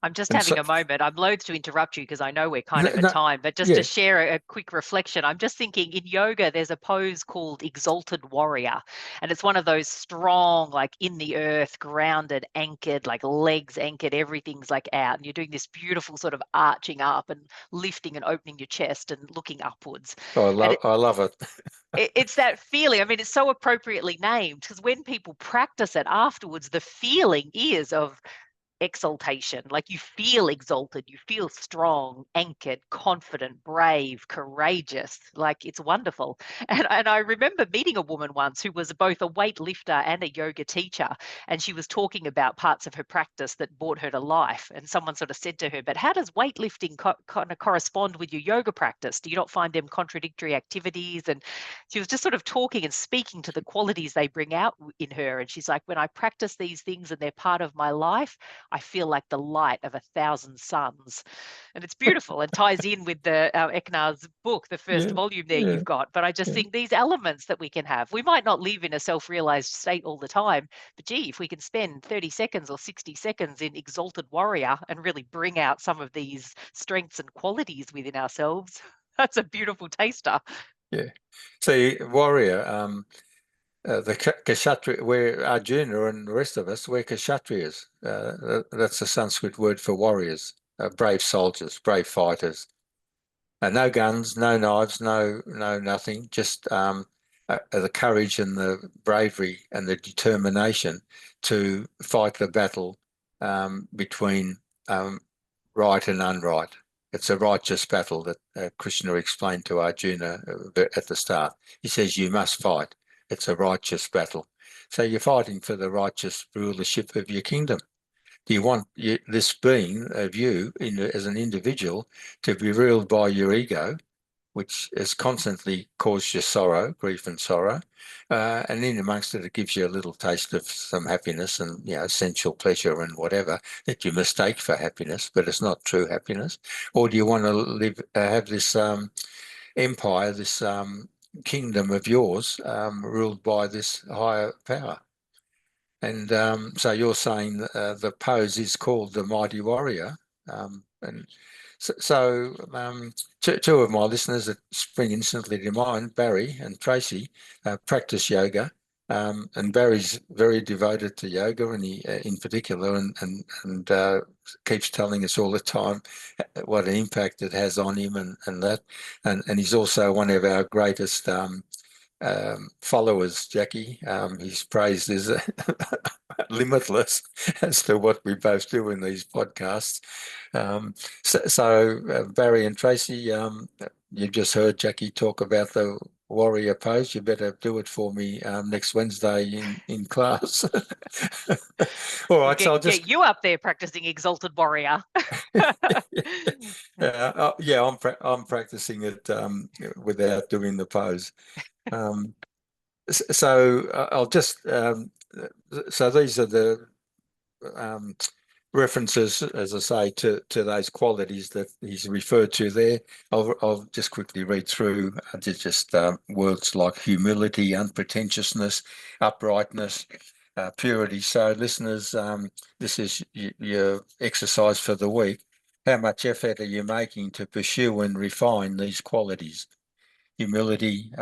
I'm just having a moment. I'm loath to interrupt you because I know we're kind of at time, but just to share a quick reflection, I'm just thinking in yoga, there's a pose called exalted warrior. And it's one of those strong, like in the earth, grounded, anchored, like legs anchored, everything's like out. And you're doing this beautiful sort of arching up and lifting and opening your chest and looking upwards. I love it. It's that feeling. I mean, it's so appropriately named because when people practice it afterwards, the feeling is of exaltation, like you feel exalted, you feel strong, anchored, confident, brave, courageous. Like it's wonderful. And I remember meeting a woman once who was both a weightlifter and a yoga teacher, and she was talking about parts of her practice that brought her to life. And someone sort of said to her, but how does weightlifting kind of correspond with your yoga practice? Do you not find them contradictory activities? And she was just sort of talking and speaking to the qualities they bring out in her. And she's like, when I practice these things and they're part of my life, I feel like the light of 1,000 suns. And it's beautiful and ties in with the Eknar's book, the first Yeah, volume there yeah, you've got. But I just yeah, think these elements that we can have, we might not live in a self-realized state all the time, but gee, if we can spend 30 seconds or 60 seconds in exalted warrior and really bring out some of these strengths and qualities within ourselves, that's a beautiful taster. yeah. See, warrior, the Kshatriya, we're Arjuna and the rest of us, we're Kshatriyas. That's the Sanskrit word for warriors, brave soldiers, brave fighters. No guns, no knives, no nothing, just the courage and the bravery and the determination to fight the battle between right and unright. It's a righteous battle that Krishna explained to Arjuna at the start. He says, you must fight. It's a righteous battle. So you're fighting for the righteous rulership of your kingdom. Do you want this being of you as an individual to be ruled by your ego, which has constantly caused you sorrow, grief and sorrow, and in amongst it, it gives you a little taste of some happiness and sensual pleasure and whatever that you mistake for happiness, but it's not true happiness? Or do you want to live, have this empire, this kingdom of yours, ruled by this higher power? And so you're saying the pose is called the Mighty Warrior, and two of my listeners that spring instantly to mind, Barry and Tracy, practice yoga, and Barry's very devoted to yoga, and he, in particular, and keeps telling us all the time what an impact it has on him, and that, and he's also one of our greatest followers, Jackie. His praise is limitless as to what we both do in these podcasts. Barry and Tracy, you've just heard Jackie talk about the warrior pose. You better do it for me next Wednesday in class. All right, so I'll just get you up there practicing exalted warrior. I'm practicing it without doing the pose. I'll just so these are the references, as I say, to those qualities that he's referred to there. I'll just quickly read through just words like humility, unpretentiousness, uprightness, purity. So listeners, this is your exercise for the week. How much effort are you making to pursue and refine these qualities? Humility,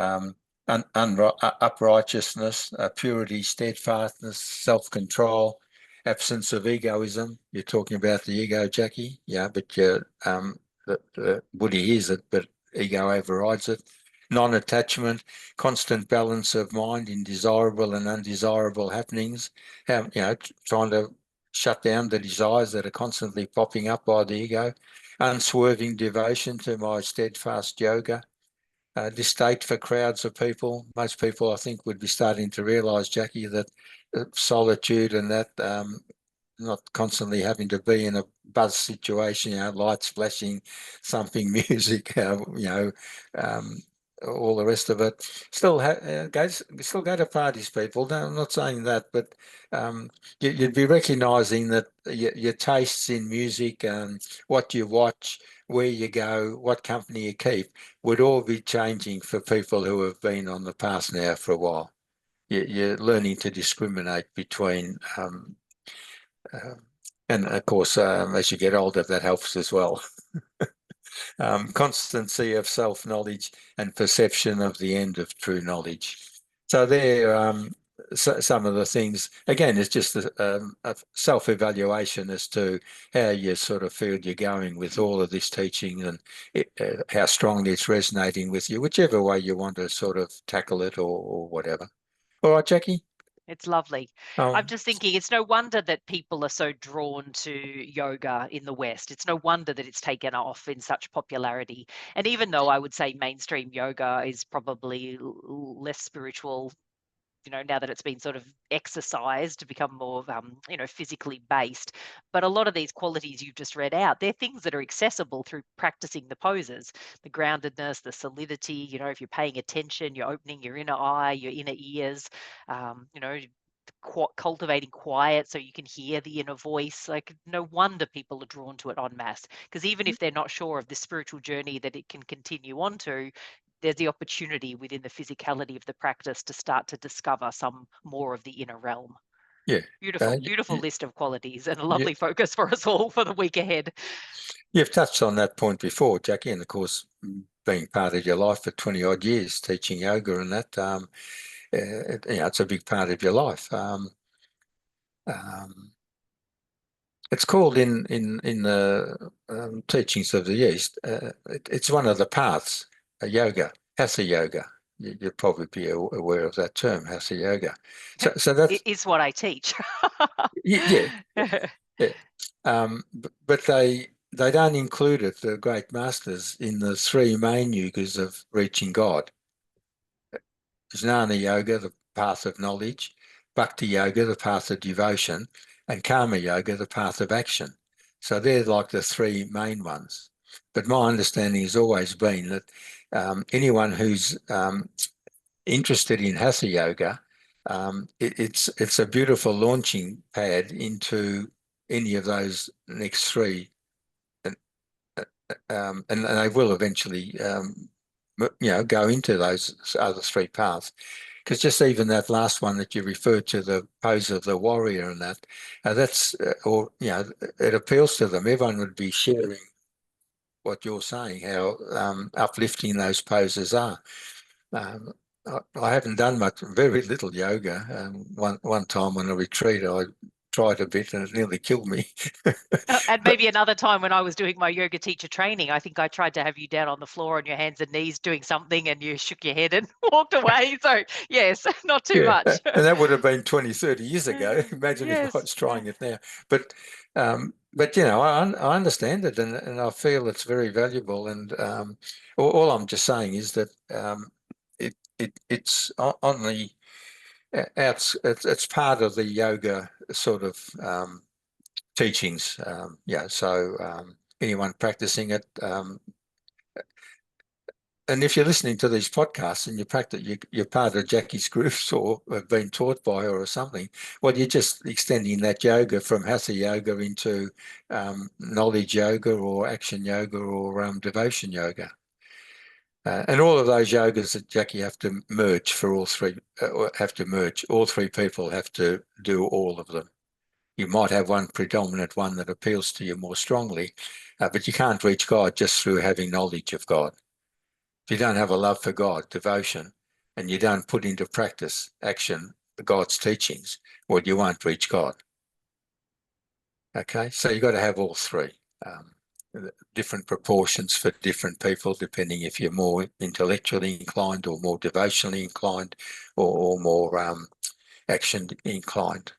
uprightness, purity, steadfastness, self-control, absence of egoism. You're talking about the ego, Jackie. Yeah, but the Buddhi hears it, but ego overrides it. Non-attachment, constant balance of mind in desirable and undesirable happenings. Trying to shut down the desires that are constantly popping up by the ego. Unswerving devotion to my steadfast yoga. Distaste for crowds of people. Most people, I think, would be starting to realise, Jackie, that solitude and that not constantly having to be in a buzz situation, lights flashing, thumping music, all the rest of it. Still go to parties, people. No, I'm not saying that, but you'd be recognising that your tastes in music, what you watch, where you go, what company you keep, would all be changing for people who have been on the path now for a while. You're learning to discriminate between, and of course, as you get older, that helps as well. Constancy of self-knowledge and perception of the end of true knowledge. So there, some of the things, again, it's just a self-evaluation as to how you sort of feel you're going with all of this teaching and how strongly it's resonating with you, whichever way you want to sort of tackle it or whatever. All right, Jackie? It's lovely. I'm just thinking it's no wonder that people are so drawn to yoga in the West. It's no wonder that it's taken off in such popularity. And even though I would say mainstream yoga is probably less spiritual, now that it's been sort of exercised to become more, physically based. But a lot of these qualities you've just read out, they're things that are accessible through practicing the poses, the groundedness, the solidity, if you're paying attention, you're opening your inner eye, your inner ears, cultivating quiet so you can hear the inner voice. Like, no wonder people are drawn to it en masse, because even if they're not sure of the spiritual journey that it can continue on to, there's the opportunity within the physicality of the practice to start to discover some more of the inner realm. Yeah. Beautiful list of qualities, and a lovely focus for us all for the week ahead. You've touched on that point before, Jackie, and of course, being part of your life for 20 odd years, teaching yoga and that, it's a big part of your life. It's called in the teachings of the East, it's one of the paths, yoga, hatha yoga. You'd probably be aware of that term, hatha yoga. So that is what I teach. yeah. But they don't include it, the great masters, in the three main yugas of reaching God. Jnana yoga, the path of knowledge; bhakti yoga, the path of devotion; and karma yoga, the path of action. So they're like the three main ones. But my understanding has always been that anyone who's interested in hatha yoga, it's a beautiful launching pad into any of those next three, and they will eventually go into those other three paths. Because just even that last one that you referred to, the pose of the warrior, and that's it appeals to them. Everyone would be sharing what you're saying, how uplifting those poses are. I haven't done very little yoga. One time on a retreat, I tried a bit and it nearly killed me. And maybe another time when I was doing my yoga teacher training, I think I tried to have you down on the floor on your hands and knees doing something, and you shook your head and walked away. So yes, not too much. And that would have been 20, 30 years ago. Imagine if I was trying it now. But I understand it, and I feel it's very valuable. And all I'm just saying is that it's on the it's part of the yoga sort of teachings. So anyone practicing it, and if you're listening to these podcasts and you're part of Jackie's groups or have been taught by her or something, well, you're just extending that yoga from hatha yoga into knowledge yoga or action yoga or devotion yoga. And all of those yogas that Jackie have to merge for all three, all three people have to do all of them. You might have one predominant one that appeals to you more strongly, but you can't reach God just through having knowledge of God. If you don't have a love for God, devotion, and you don't put into practice, action, God's teachings, well, you won't reach God. Okay, so you've got to have all three. Different proportions for different people, depending if you're more intellectually inclined or more devotionally inclined or more action inclined.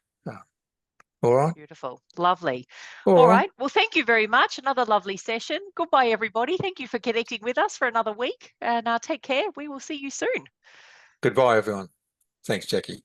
All right. Beautiful. Lovely. All right. Right. Well, thank you very much. Another lovely session. Goodbye, everybody. Thank you for connecting with us for another week, and take care. We will see you soon. Goodbye, everyone. Thanks, Jackie.